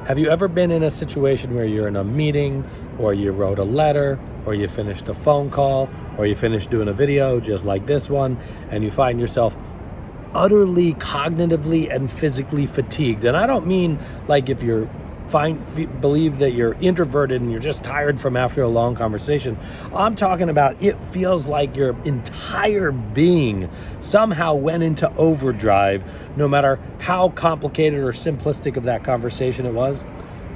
Have you ever been in a situation where you're in a meeting, or you wrote a letter, or you finished a phone call, or you finished doing a video just like this one, and you find yourself utterly cognitively and physically fatigued? And I don't mean like if you're believe that you're introverted and you're just tired from after a long conversation. I'm talking about it feels like your entire being somehow went into overdrive, no matter how complicated or simplistic of that conversation it was.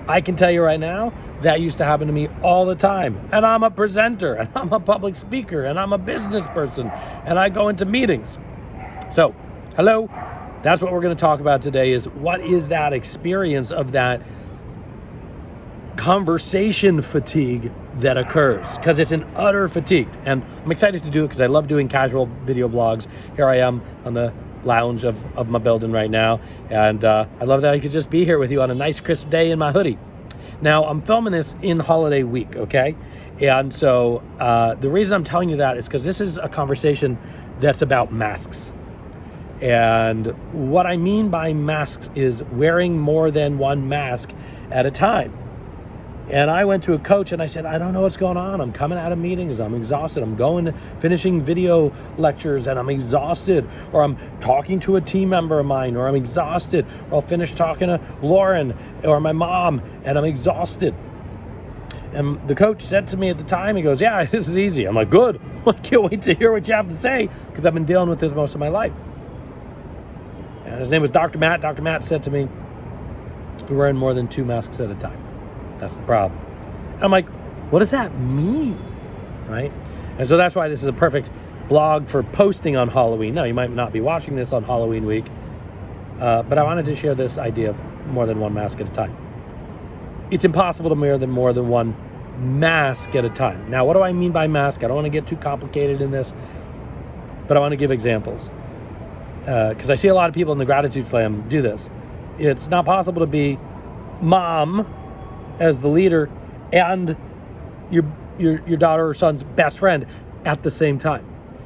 I can tell you right now, that used to happen to me all the time. And I'm a presenter, and I'm a public speaker, and I'm a business person, and I go into meetings. So, hello, that's what we're going to talk about today, is what is that experience of that conversation fatigue that occurs, because it's an utter fatigue. And I'm excited to do it because I love doing casual video blogs. Here I am on the lounge of my building right now, and I love that I could just be here with you on a nice crisp day in my hoodie. Now, I'm filming this in holiday week, okay? And so the reason I'm telling you that is because this is a conversation that's about masks. And what I mean by masks is wearing more than one mask at a time. And I went to a coach and I said, I don't know what's going on. I'm coming out of meetings. I'm exhausted. I'm finishing video lectures and I'm exhausted. Or I'm talking to a team member of mine, or I'm exhausted. Or I'll finish talking to Lauren or my mom and I'm exhausted. And the coach said to me at the time, he goes, yeah, this is easy. I'm like, good. I can't wait to hear what you have to say, because I've been dealing with this most of my life. And his name was Dr. Matt. Dr. Matt said to me, you're wearing more than 2 masks at a time. That's the problem. And I'm like, what does that mean? Right? And so that's why this is a perfect blog for posting on Halloween. Now, you might not be watching this on Halloween week, but I wanted to share this idea of more than 1 mask at a time. It's impossible to wear more than 1 mask at a time. Now, what do I mean by mask? I don't want to get too complicated in this, but I want to give examples. Because I see a lot of people in the Gratitude Slam do this. It's not possible to be mom as the leader and your daughter or son's best friend at the same time.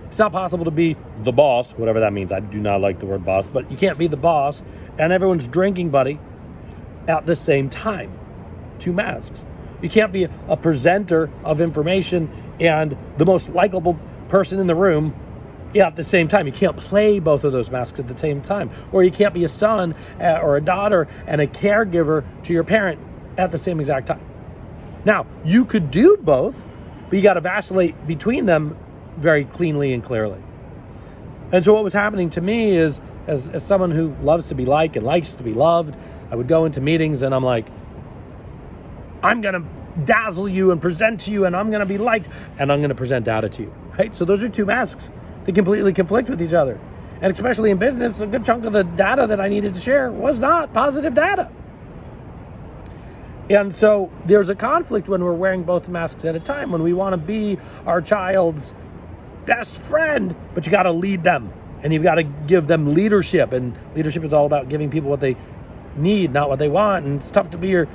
It's not possible to be the boss, whatever that means. I do not like the word boss, but you can't be the boss and everyone's drinking buddy at the same time. 2 masks. You can't be a presenter of information and the most likable person in the room at the same time. You can't play both of those masks at the same time. Or you can't be a son or a daughter and a caregiver to your parent at the same exact time. Now, you could do both, but you got to vacillate between them very cleanly and clearly. And so what was happening to me is, as someone who loves to be liked and likes to be loved, I would go into meetings and I'm like, I'm going to dazzle you and present to you, and I'm going to be liked, and I'm going to present data to you, right? So those are 2 masks that completely conflict with each other. And especially in business, a good chunk of the data that I needed to share was not positive data. And so there's a conflict when we're wearing both masks at a time, when we want to be our child's best friend, but you got to lead them and you've got to give them leadership. And leadership is all about giving people what they need, not what they want. And it's tough to be your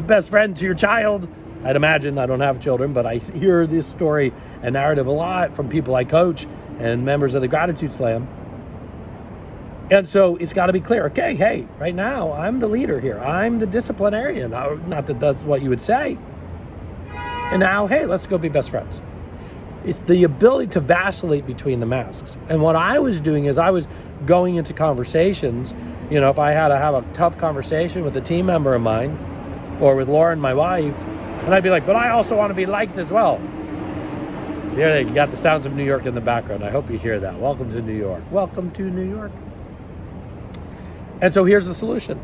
best friend to your child. I'd imagine. I don't have children, but I hear this story and narrative a lot from people I coach and members of the Gratitude Slam. And so it's got to be clear. Okay, hey, right now, I'm the leader here. I'm the disciplinarian. Not that that's what you would say. And now, hey, let's go be best friends. It's the ability to vacillate between the masks. And what I was doing is I was going into conversations. You know, if I had to have a tough conversation with a team member of mine or with Lauren, my wife, and I'd be like, but I also want to be liked as well. There, you got the sounds of New York in the background. I hope you hear that. Welcome to New York. Welcome to New York. And so here's the solution.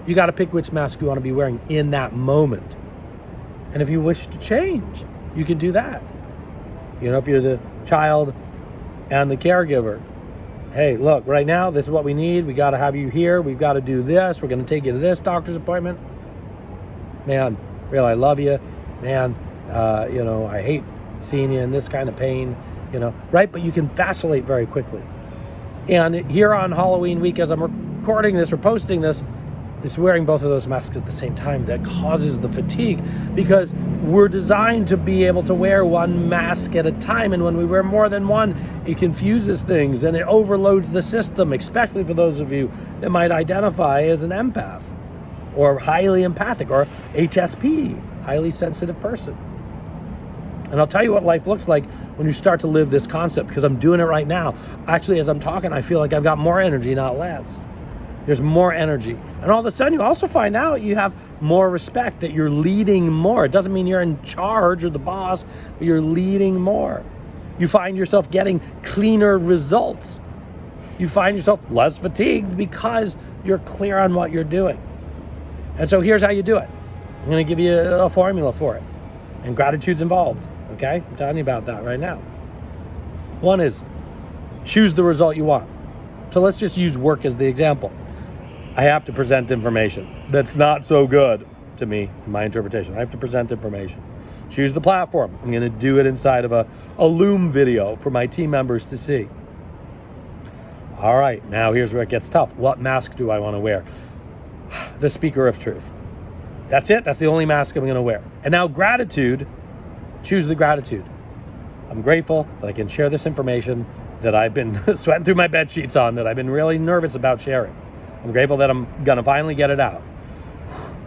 You got to pick which mask you want to be wearing in that moment. And if you wish to change, you can do that. You know, if you're the child and the caregiver, hey, look, right now, this is what we need. We got to have you here. We've got to do this. We're going to take you to this doctor's appointment. Man, really, I love you. Man, you know, I hate seeing you in this kind of pain, you know, right? But you can vacillate very quickly. And here on Halloween week, as I'm recording this or posting this, it's wearing both of those masks at the same time that causes the fatigue, because we're designed to be able to wear 1 mask at a time. And when we wear more than one, it confuses things and it overloads the system, especially for those of you that might identify as an empath or highly empathic, or HSP, highly sensitive person. And I'll tell you what life looks like when you start to live this concept, because I'm doing it right now. Actually, as I'm talking, I feel like I've got more energy, not less. There's more energy. And all of a sudden, you also find out you have more respect, that you're leading more. It doesn't mean you're in charge or the boss, but you're leading more. You find yourself getting cleaner results. You find yourself less fatigued because you're clear on what you're doing. And so here's how you do it. I'm going to give you a formula for it. And gratitude's involved, okay? I'm telling you about that right now. One is choose the result you want. So let's just use work as the example. I have to present information that's not so good to me, in my interpretation. I have to present information. Choose the platform. I'm going to do it inside of a Loom video for my team members to see. All right, now here's where it gets tough. What mask do I want to wear? The speaker of truth. That's it. That's the only mask I'm going to wear. And now gratitude, choose the gratitude. I'm grateful that I can share this information that I've been sweating through my bed sheets on, that I've been really nervous about sharing. I'm grateful that I'm going to finally get it out.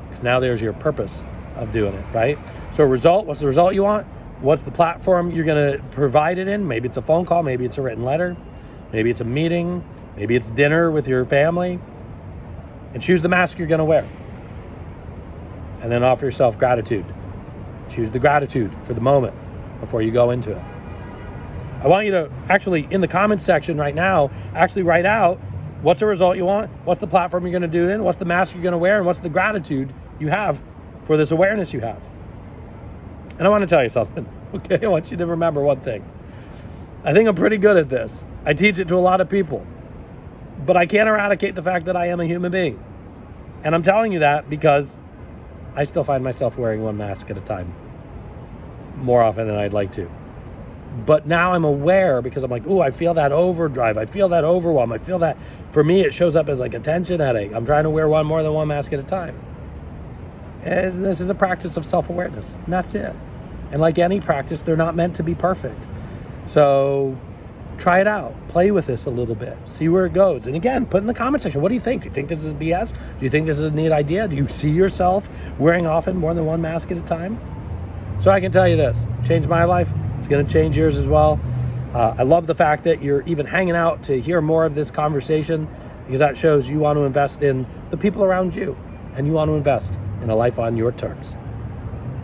Because now there's your purpose of doing it, right? So result, what's the result you want? What's the platform you're going to provide it in? Maybe it's a phone call. Maybe it's a written letter. Maybe it's a meeting. Maybe it's dinner with your family. And choose the mask you're going to wear. And then offer yourself gratitude. Choose the gratitude for the moment before you go into it. I want you to actually, in the comments section right now, actually write out what's the result you want, what's the platform you're going to do it in, what's the mask you're going to wear, and what's the gratitude you have for this awareness you have. And I want to tell you something, okay? I want you to remember one thing. I think I'm pretty good at this. I teach it to a lot of people. But I can't eradicate the fact that I am a human being. And I'm telling you that because I still find myself wearing one mask at a time more often than I'd like to. But now I'm aware, because I'm like, ooh, I feel that overdrive. I feel that overwhelm. I feel that, for me, it shows up as like a tension headache. I'm trying to wear more than one mask at a time. And this is a practice of self-awareness, and that's it. And like any practice, they're not meant to be perfect. So try it out. Play with this a little bit. See where it goes. And again, put in the comment section, what do you think? Do you think this is BS? Do you think this is a neat idea? Do you see yourself wearing often more than one mask at a time? So I can tell you this, changed my life. It's going to change yours as well. I love the fact that you're even hanging out to hear more of this conversation, because that shows you want to invest in the people around you, and you want to invest in a life on your terms.